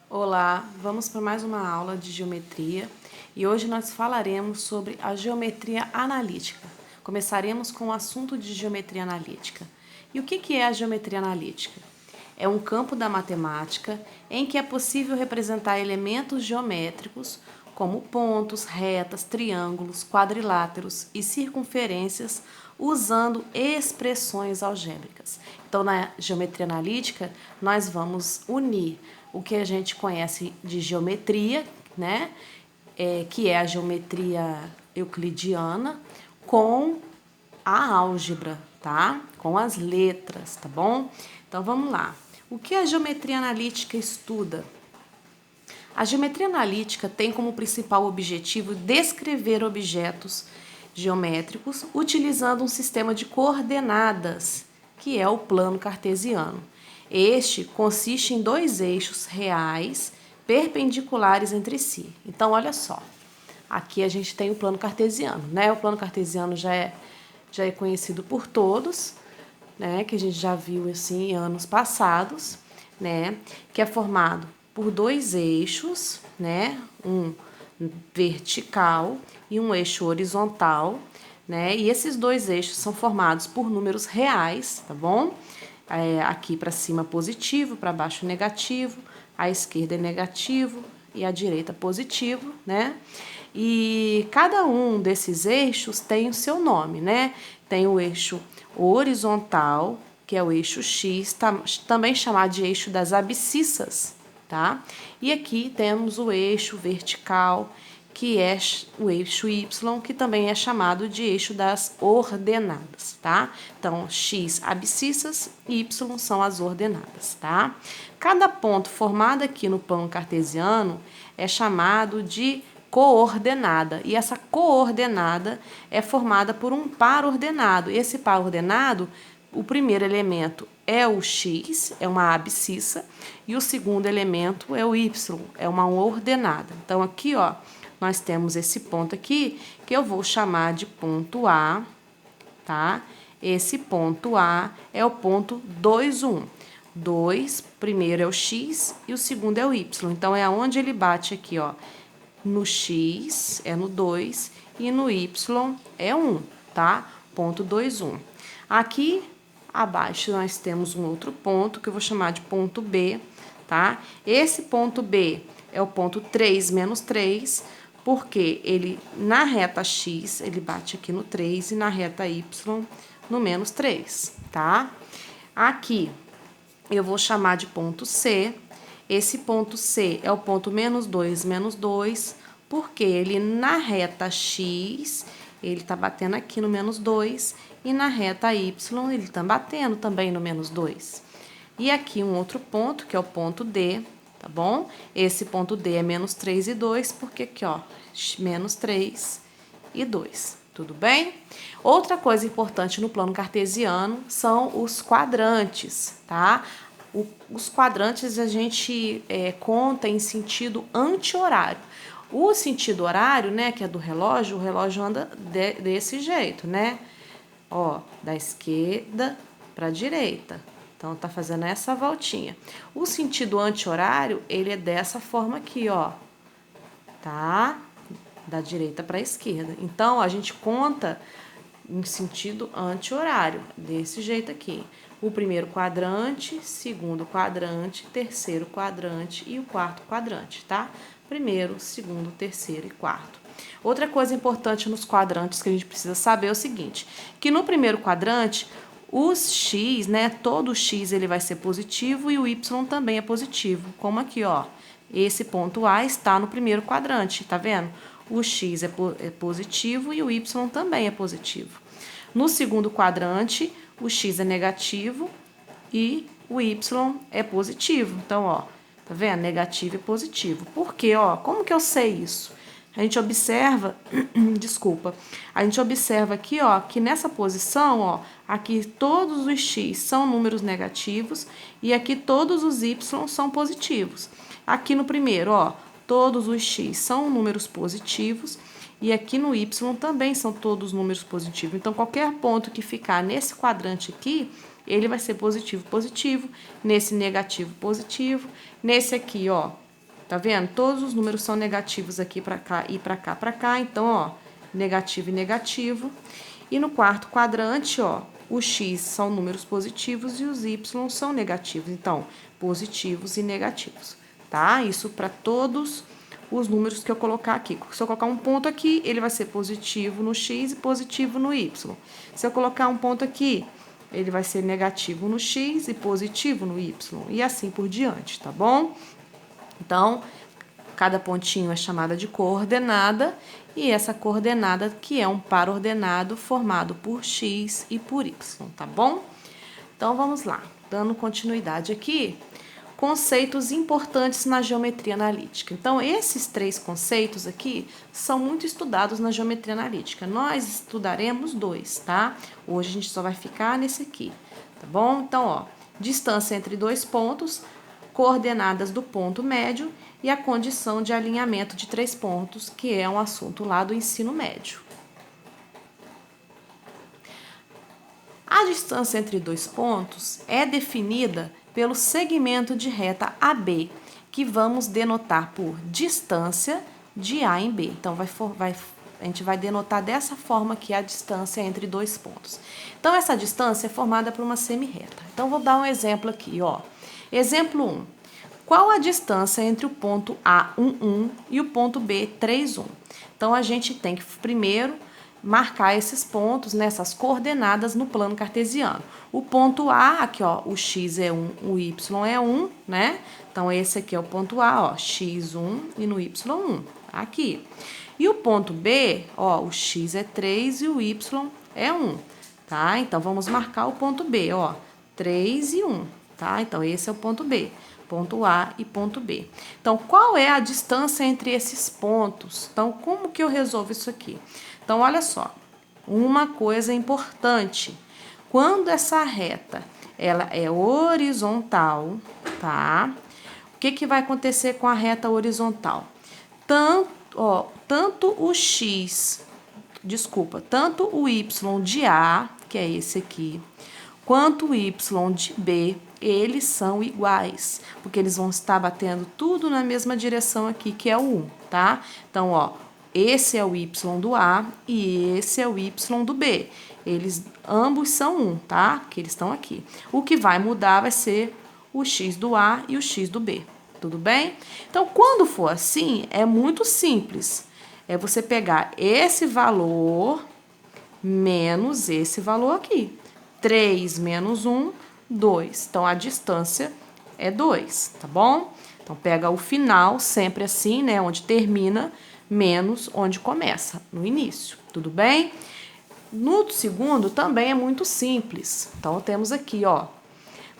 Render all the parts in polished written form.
Olá, vamos para mais uma aula de geometria e hoje nós falaremos sobre a geometria analítica. Começaremos com o assunto de geometria analítica. E o que é a geometria analítica? É um campo da matemática em que é possível representar elementos geométricos como pontos, retas, triângulos, quadriláteros e circunferências usando expressões algébricas. Então, na geometria analítica, nós vamos unir o que a gente conhece de geometria, né? Que é a geometria euclidiana, com a álgebra, tá? Com as letras, tá bom? Então, vamos lá. O que a geometria analítica estuda? A geometria analítica tem como principal objetivo descrever objetos geométricos utilizando um sistema de coordenadas, que é o plano cartesiano. Este consiste em dois eixos reais perpendiculares entre si. Então, olha só, aqui a gente tem o plano cartesiano, né? O plano cartesiano já é conhecido por todos, né? Que a gente já viu assim em anos passados, né? Que é formado por dois eixos, né? Um vertical e um eixo horizontal, né? E esses dois eixos são formados por números reais, tá bom? Aqui para cima positivo, para baixo negativo, a esquerda é negativo e a direita positivo, né? E cada um desses eixos tem o seu nome, né? Tem o eixo horizontal, que é o eixo X, também chamado de eixo das abscissas, tá? E aqui temos o eixo vertical, que é o eixo Y, que também é chamado de eixo das ordenadas, tá? Então, X abscissas e Y são as ordenadas, tá? Cada ponto formado aqui no plano cartesiano é chamado de coordenada, e essa coordenada é formada por um par ordenado. Esse par ordenado, o primeiro elemento é o X, é uma abscissa, e o segundo elemento é o Y, é uma ordenada. Então, aqui, ó, nós temos esse ponto aqui, que eu vou chamar de ponto A, tá? Esse ponto A é o ponto 2, 1. 2, primeiro é o X e o segundo é o Y. Então, é onde ele bate aqui, ó. No X é no 2 e no Y é 1, tá? Ponto 2, 1. Aqui abaixo nós temos um outro ponto que eu vou chamar de ponto B, tá? Esse ponto B é o ponto 3 menos 3, porque ele, na reta X, ele bate aqui no 3 e na reta Y no menos 3, tá? Aqui eu vou chamar de ponto C. Esse ponto C é o ponto menos 2, porque ele na reta X, ele tá batendo aqui no menos 2, e na reta Y, ele tá batendo também no menos 2. E aqui um outro ponto, que é o ponto D, tá bom? Esse ponto D é menos 3 e 2, porque aqui, ó, menos 3 e 2. Tudo bem? Outra coisa importante no plano cartesiano são os quadrantes, tá? Os quadrantes a gente conta em sentido anti-horário. O sentido horário, né, que é do relógio, o relógio anda desse jeito, né? Ó, da esquerda para a direita. Então, tá fazendo essa voltinha. O sentido anti-horário, ele é dessa forma aqui, ó. Tá? Da direita para a esquerda. Então, a gente conta em sentido anti-horário, desse jeito aqui. O primeiro quadrante, segundo quadrante, terceiro quadrante e o quarto quadrante, tá? Primeiro, segundo, terceiro e quarto. Outra coisa importante nos quadrantes que a gente precisa saber é o seguinte, que no primeiro quadrante, os X, né, todo X ele vai ser positivo e o Y também é positivo, como aqui, ó. Esse ponto A está no primeiro quadrante, tá vendo? O X é positivo e o Y também é positivo. No segundo quadrante, o X é negativo e o Y é positivo. Então, ó, tá vendo? Negativo e positivo. Por quê? Ó, como que eu sei isso? A gente observa, desculpa, a gente observa aqui, ó, que nessa posição, ó, aqui todos os X são números negativos e aqui todos os Y são positivos. Aqui no primeiro, ó, todos os X são números positivos e aqui no Y também são todos números positivos. Então, qualquer ponto que ficar nesse quadrante aqui, ele vai ser positivo, positivo. Nesse negativo, positivo. Nesse aqui, ó, Tá vendo? Todos os números são negativos aqui para cá e para cá, para cá. Então, ó, negativo e negativo. E no quarto quadrante, ó, os x são números positivos e os y são negativos. Então, positivos e negativos, tá? Isso para todos os números que eu colocar aqui. Se eu colocar um ponto aqui, ele vai ser positivo no x e positivo no y. Se eu colocar um ponto aqui, ele vai ser negativo no x e positivo no y. E assim por diante, tá bom? Então, cada pontinho é chamada de coordenada, e essa coordenada que é um par ordenado formado por x e por y, tá bom? Então, vamos lá, dando continuidade aqui, conceitos importantes na geometria analítica. Então, esses 3 conceitos aqui são muito estudados na geometria analítica. Nós estudaremos 2, tá? Hoje a gente só vai ficar nesse aqui, tá bom? Então, ó, distância entre 2 pontos, coordenadas do ponto médio e a condição de alinhamento de 3 pontos, que é um assunto lá do ensino médio. A distância entre 2 pontos é definida pelo segmento de reta AB, que vamos denotar por distância de A em B. Então, a gente vai denotar dessa forma aqui a distância entre 2 pontos. Então, essa distância é formada por uma semirreta. Então, vou dar um exemplo aqui, ó. Exemplo 1. Qual a distância entre o ponto A, 1, e o ponto B, 3, 1? Então, a gente tem que primeiro marcar esses pontos, nessas coordenadas no plano cartesiano. O ponto A, aqui ó, o x é 1, o y é 1, né? Então, esse aqui é o ponto A, ó, x1 e no y1, aqui. E o ponto B, ó, o x é 3 e o y é 1, tá? Então, vamos marcar o ponto B, ó, 3 e 1, tá? Então, esse é o ponto B. Ponto A e ponto B. Então, qual é a distância entre esses pontos? Então, como que eu resolvo isso aqui? Então, olha só, uma coisa importante. Quando essa reta, ela é horizontal, tá? O que que vai acontecer com a reta horizontal? Tanto o x, tanto o y de A, que é esse aqui, quanto o y de B, eles são iguais, porque eles vão estar batendo tudo na mesma direção aqui, que é o 1, tá? Então, ó, esse é o y do A e esse é o y do B. Eles ambos são 1, tá? Que eles estão aqui. O que vai mudar vai ser o x do A e o x do B. Tudo bem? Então, quando for assim, é muito simples. É você pegar esse valor menos esse valor aqui. 3 menos 1, 2. Então, a distância é 2, tá bom? Então, pega o final, sempre assim, né? Onde termina, menos onde começa, no início. Tudo bem? No segundo, também é muito simples. Então, temos aqui, ó.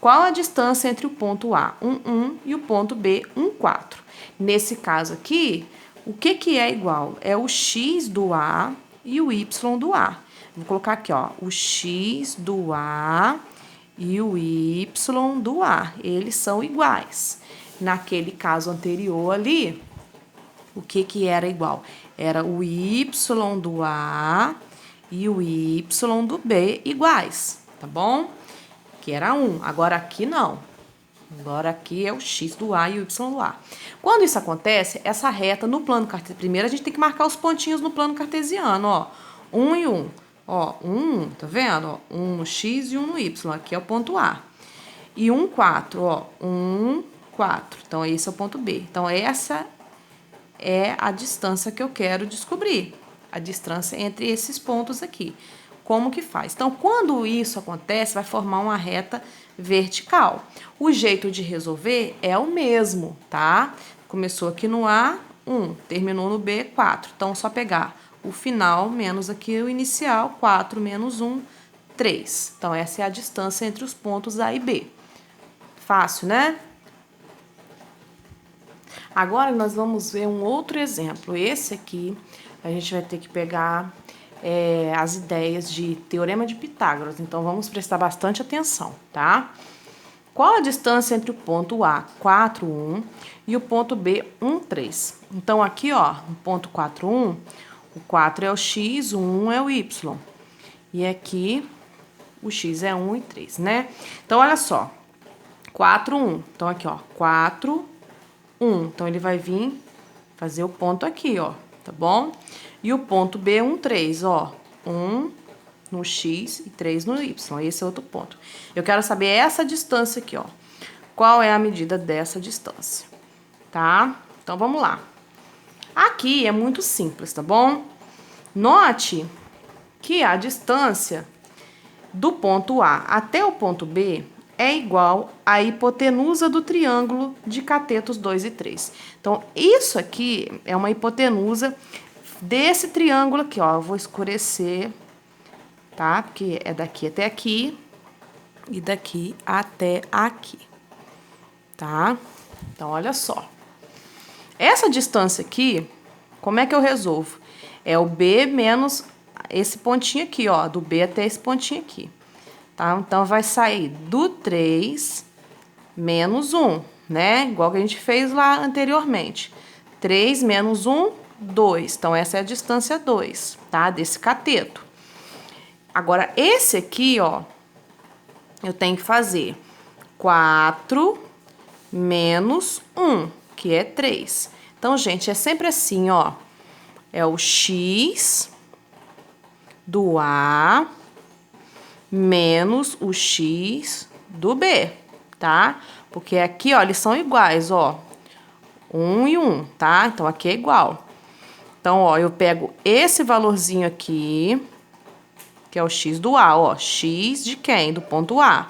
Qual a distância entre o ponto A, 1, e o ponto B, 4? Nesse caso aqui, o que que é igual? É o x do A e o y do A. Vou colocar aqui, ó, o x do A e o y do A. Eles são iguais. Naquele caso anterior ali, o que que era igual? Era o y do A e o y do B iguais, tá bom? Que era 1. Agora aqui não. Agora aqui é o x do A e o y do A. Quando isso acontece, essa reta no plano cartesiano, primeiro a gente tem que marcar os pontinhos no plano cartesiano, ó. 1 e 1. Ó, 1, tá vendo? Ó, 1 no x e 1 no y. Aqui é o ponto A. E 1, 4, ó. 1, 4. Então, esse é o ponto B. Então, essa é a distância que eu quero descobrir. A distância entre esses pontos aqui. Como que faz? Então, quando isso acontece, vai formar uma reta vertical. O jeito de resolver é o mesmo, tá? Começou aqui no A, 1. Terminou no B, 4. Então, é só pegar o final menos aqui o inicial, 4 menos 1, 3. Então, essa é a distância entre os pontos A e B. Fácil, né? Agora, nós vamos ver um outro exemplo. Esse aqui, a gente vai ter que pegar as ideias de Teorema de Pitágoras. Então, vamos prestar bastante atenção, tá? Qual a distância entre o ponto A, 4, 1, e o ponto B, 1, 3? Então, aqui, ó, no ponto 4, 1, o 4 é o x, o 1 é o y. E aqui, o x é 1 e 3, né? Então, olha só. 4, 1. Então, aqui, ó, 4, 1. 1. Então, ele vai vir fazer o ponto aqui, ó, tá bom? E o ponto B, 1, 3, ó. 1 no X e 3 no Y. Esse é outro ponto. Eu quero saber essa distância aqui, ó. Qual é a medida dessa distância, tá? Então, vamos lá. Aqui é muito simples, tá bom? Note que a distância do ponto A até o ponto B é igual à hipotenusa do triângulo de catetos 2 e 3. Então, isso aqui é uma hipotenusa desse triângulo aqui, ó. Eu vou escurecer, tá? Porque é daqui até aqui e daqui até aqui, tá? Então, olha só. Essa distância aqui, como é que eu resolvo? É o B menos esse pontinho aqui, ó, do B até esse pontinho aqui, tá? Então, vai sair do 3 menos 1, né? Igual que a gente fez lá anteriormente. 3 menos 1, 2. Então, essa é a distância 2, tá? Desse cateto. Agora, esse aqui, ó, eu tenho que fazer 4 menos 1, que é 3. Então, gente, é sempre assim, ó. É o X do A menos o X do B, tá? Porque aqui, ó, eles são iguais, ó. 1 e 1, tá? Então, aqui é igual. Então, ó, eu pego esse valorzinho aqui, que é o X do A, ó. X de quem? Do ponto A.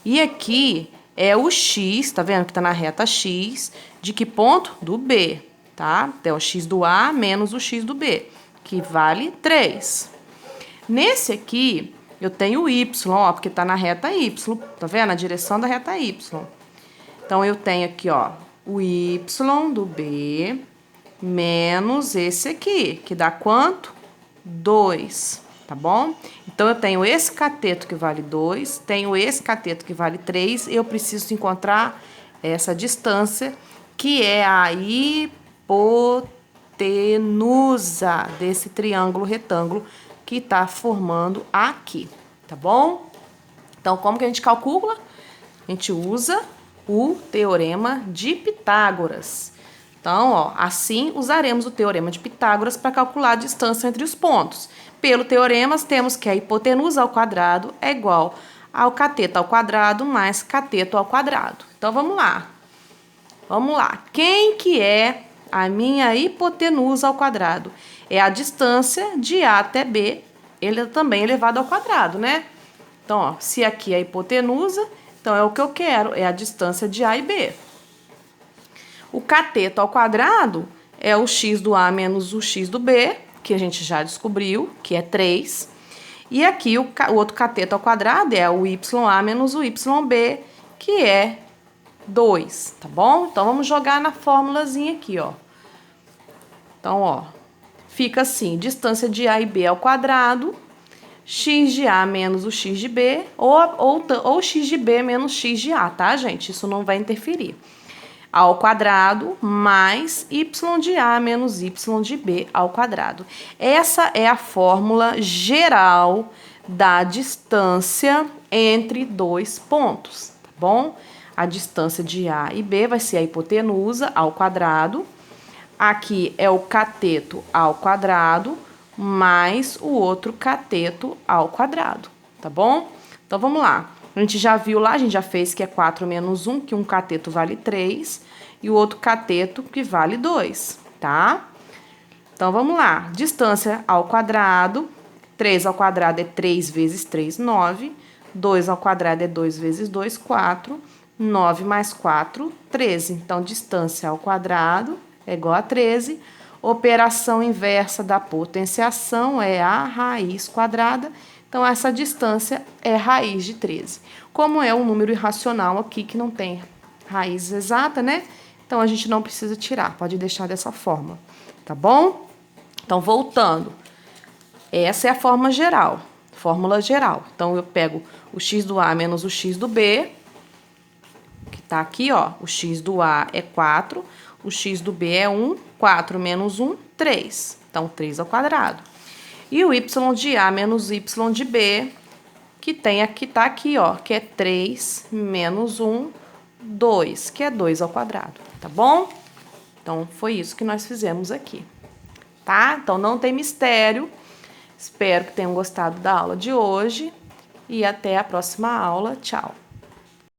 E aqui é o X, tá vendo que tá na reta X, de que ponto? Do B, tá? Então, é o X do A menos o X do B, que vale 3. Nesse aqui, eu tenho o Y, ó, porque tá na reta Y, tá vendo? A direção da reta Y. Então, eu tenho aqui, ó, o Y do B menos esse aqui, que dá quanto? 2, tá bom? Então, eu tenho esse cateto que vale 2, tenho esse cateto que vale 3, e eu preciso encontrar essa distância, que é a hipotenusa desse triângulo retângulo que tá formando aqui, tá bom? Então, como que a gente calcula? A gente usa o teorema de Pitágoras. Então, ó, assim usaremos o teorema de Pitágoras para calcular a distância entre os pontos. Pelo teorema, temos que a hipotenusa ao quadrado é igual ao cateto ao quadrado mais cateto ao quadrado. Então, vamos lá. Vamos lá. Quem que é a minha hipotenusa ao quadrado? É a distância de A até B, ele é também elevado ao quadrado, né? Então, ó, se aqui é a hipotenusa, então é o que eu quero, é a distância de A e B. O cateto ao quadrado é o X do A menos o X do B, que a gente já descobriu, que é 3. E aqui o outro cateto ao quadrado é o YA menos o YB, que é 2, tá bom? Então, vamos jogar na formulazinha aqui, ó. Então, ó, fica assim, distância de A e B ao quadrado, x de A menos o x de B, ou x de B menos x de A, tá, gente? Isso não vai interferir. A ao quadrado mais y de A menos y de B ao quadrado. Essa é a fórmula geral da distância entre dois pontos, tá bom? A distância de A e B vai ser a hipotenusa ao quadrado. Aqui é o cateto ao quadrado mais o outro cateto ao quadrado, tá bom? Então, vamos lá. A gente já viu lá, a gente já fez que é 4 menos 1, que um cateto vale 3, e o outro cateto que vale 2, tá? Então, vamos lá. Distância ao quadrado, 3 ao quadrado é 3 vezes 3, 9. 2 ao quadrado é 2 vezes 2, 4. 9 mais 4, 13. Então, distância ao quadrado é igual a 13. Operação inversa da potenciação é a raiz quadrada. Então, essa distância é raiz de 13. Como é um número irracional aqui que não tem raiz exata, né? Então, a gente não precisa tirar, pode deixar dessa forma, tá bom? Então, voltando. Essa é a forma geral, fórmula geral. Então, eu pego o x do A menos o x do B, que tá aqui, ó. O x do A é 4, o x do B é 1, 4 menos 1, 3. Então, 3 ao quadrado. E o y de A menos y de B, que tá aqui, ó, que é 3 menos 1, 2, que é 2 ao quadrado. tá bom? Então, foi isso que nós fizemos aqui, tá? Então, não tem mistério. Espero que tenham gostado da aula de hoje e até a próxima aula. Tchau!